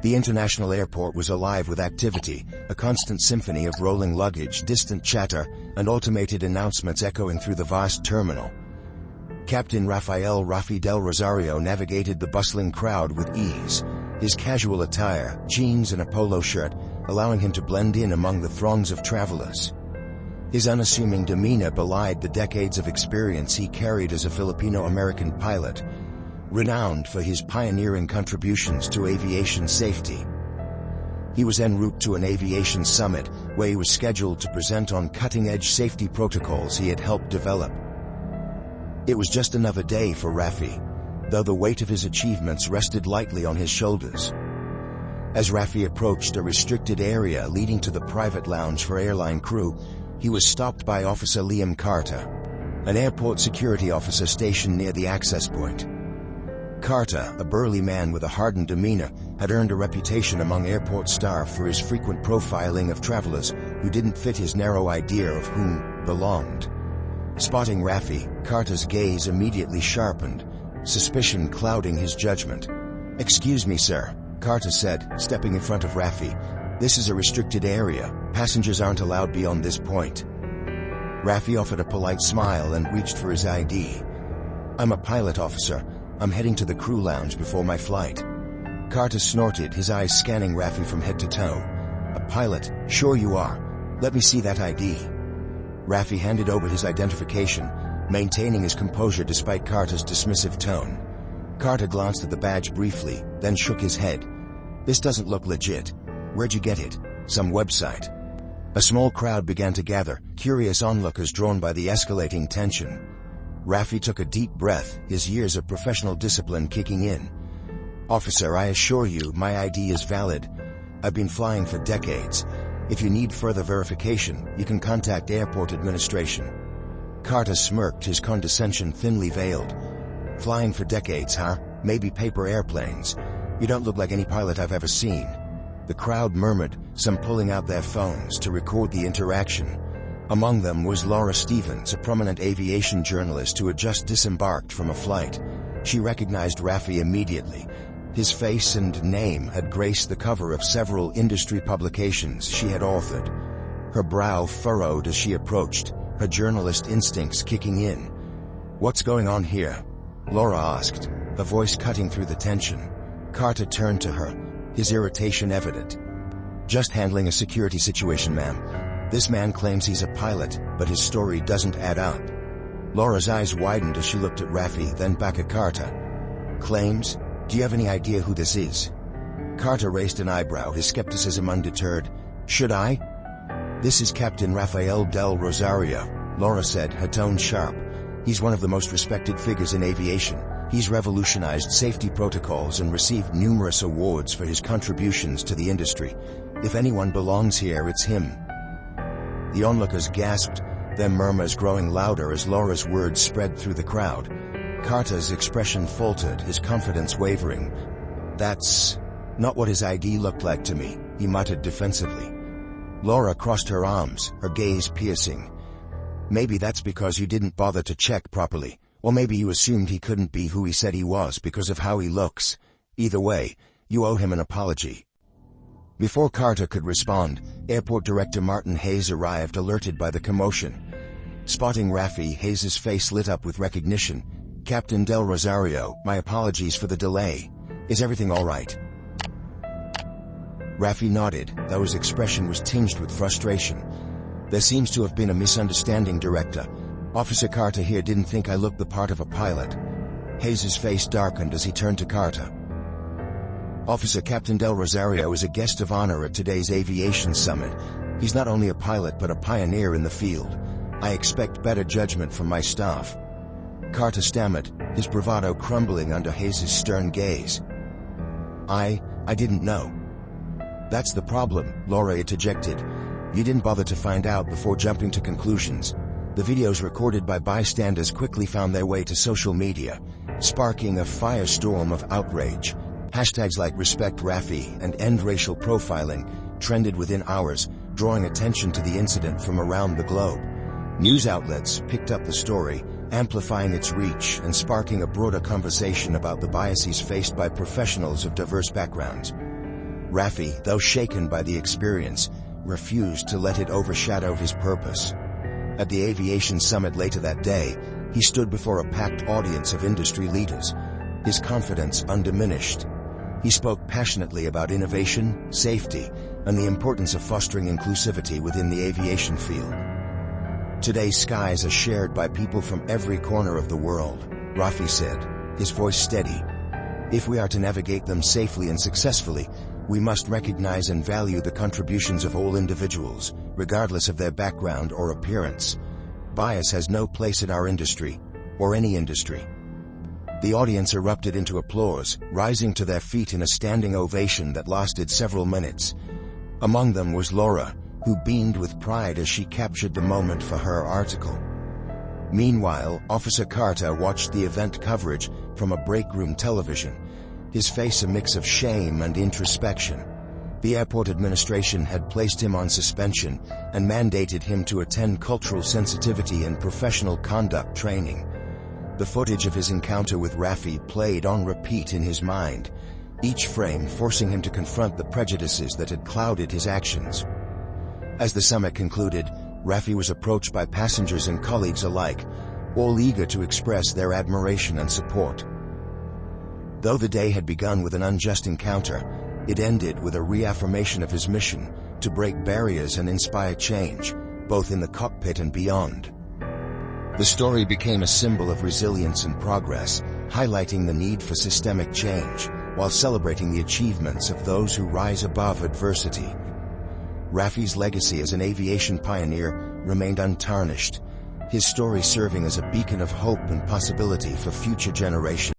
The international airport was alive with activity, a constant symphony of rolling luggage, distant chatter, and automated announcements echoing through the vast terminal. Captain Rafi del Rosario navigated the bustling crowd with ease, his casual attire, jeans and a polo shirt, allowing him to blend in among the throngs of travelers. His unassuming demeanor belied the decades of experience he carried as a Filipino-American pilot, renowned for his pioneering contributions to aviation safety. He was en route to an aviation summit where he was scheduled to present on cutting-edge safety protocols he had helped develop. It was just another day for Rafi, though the weight of his achievements rested lightly on his shoulders. As Rafi approached a restricted area leading to the private lounge for airline crew, he was stopped by Officer Liam Carter, an airport security officer stationed near the access point. Carter, a burly man with a hardened demeanor, had earned a reputation among airport staff for his frequent profiling of travelers who didn't fit his narrow idea of whom belonged. Spotting Rafi, Carter's gaze immediately sharpened, suspicion clouding his judgment. "Excuse me, sir," Carter said, stepping in front of Rafi. "This is a restricted area. Passengers aren't allowed beyond this point." Rafi offered a polite smile and reached for his ID. "I'm a pilot, officer. I'm heading to the crew lounge before my flight." Carter snorted, his eyes scanning Rafi from head to toe. "A pilot? Sure you are. Let me see that ID." Rafi handed over his identification, maintaining his composure despite Carter's dismissive tone. Carter glanced at the badge briefly, then shook his head. "This doesn't look legit. Where'd you get it? Some website?" A small crowd began to gather, curious onlookers drawn by the escalating tension. Rafi took a deep breath, his years of professional discipline kicking in. "Officer, I assure you, my ID is valid. I've been flying for decades. If you need further verification, you can contact airport administration." Carter smirked, his condescension thinly veiled. "Flying for decades, huh? Maybe paper airplanes. You don't look like any pilot I've ever seen." The crowd murmured, some pulling out their phones to record the interaction. Among them was Laura Stevens, a prominent aviation journalist who had just disembarked from a flight. She recognized Rafi immediately. His face and name had graced the cover of several industry publications she had authored. Her brow furrowed as she approached, her journalist instincts kicking in. "What's going on here?" Laura asked, a voice cutting through the tension. Carter turned to her, his irritation evident. "Just handling a security situation, ma'am. This man claims he's a pilot, but his story doesn't add up." Laura's eyes widened as she looked at Rafi, then back at Carter. "Claims? Do you have any idea who this is?" Carter raised an eyebrow, his skepticism undeterred. "Should I?" "This is Captain Rafael del Rosario," Laura said, her tone sharp. "He's one of the most respected figures in aviation. He's revolutionized safety protocols and received numerous awards for his contributions to the industry. If anyone belongs here, it's him." The onlookers gasped, their murmurs growing louder as Laura's words spread through the crowd. Carter's expression faltered, his confidence wavering. "That's not what his ID looked like to me," he muttered defensively. Laura crossed her arms, her gaze piercing. "Maybe that's because you didn't bother to check properly, or maybe you assumed he couldn't be who he said he was because of how he looks. Either way, you owe him an apology." Before Carter could respond, Airport Director Martin Hayes arrived, alerted by the commotion. Spotting Rafi, Hayes' face lit up with recognition. "Captain Del Rosario, my apologies for the delay. Is everything all right?" Rafi nodded, though his expression was tinged with frustration. "There seems to have been a misunderstanding, Director. Officer Carter here didn't think I looked the part of a pilot." Hayes' face darkened as he turned to Carter. "Officer, Captain Del Rosario is a guest of honor at today's aviation summit. He's not only a pilot but a pioneer in the field. I expect better judgment from my staff." Carter stammered, his bravado crumbling under Hayes' stern gaze. I didn't know." "That's the problem," Laura interjected. "You didn't bother to find out before jumping to conclusions." The videos recorded by bystanders quickly found their way to social media, sparking a firestorm of outrage. Hashtags like Respect Rafi and End Racial Profiling trended within hours, drawing attention to the incident from around the globe. News outlets picked up the story, amplifying its reach and sparking a broader conversation about the biases faced by professionals of diverse backgrounds. Rafi, though shaken by the experience, refused to let it overshadow his purpose. At the aviation summit later that day, he stood before a packed audience of industry leaders, his confidence undiminished. He spoke passionately about innovation, safety, and the importance of fostering inclusivity within the aviation field. Today's skies are shared by people from every corner of the world, Rafi said, his voice steady. If we are to navigate them safely and successfully, we must recognize and value the contributions of all individuals, regardless of their background or appearance. Bias has no place in our industry, or any industry. The audience erupted into applause, rising to their feet in a standing ovation that lasted several minutes. Among them was Laura, who beamed with pride as she captured the moment for her article. Meanwhile, Officer Carter watched the event coverage from a break-room television, his face a mix of shame and introspection. The airport administration had placed him on suspension and mandated him to attend cultural sensitivity and professional conduct training. The footage of his encounter with Rafi played on repeat in his mind, each frame forcing him to confront the prejudices that had clouded his actions. As the summit concluded, Rafi was approached by passengers and colleagues alike, all eager to express their admiration and support. Though the day had begun with an unjust encounter, it ended with a reaffirmation of his mission to break barriers and inspire change, both in the cockpit and beyond. The story became a symbol of resilience and progress, highlighting the need for systemic change, while celebrating the achievements of those who rise above adversity. Rafi's legacy as an aviation pioneer remained untarnished, his story serving as a beacon of hope and possibility for future generations.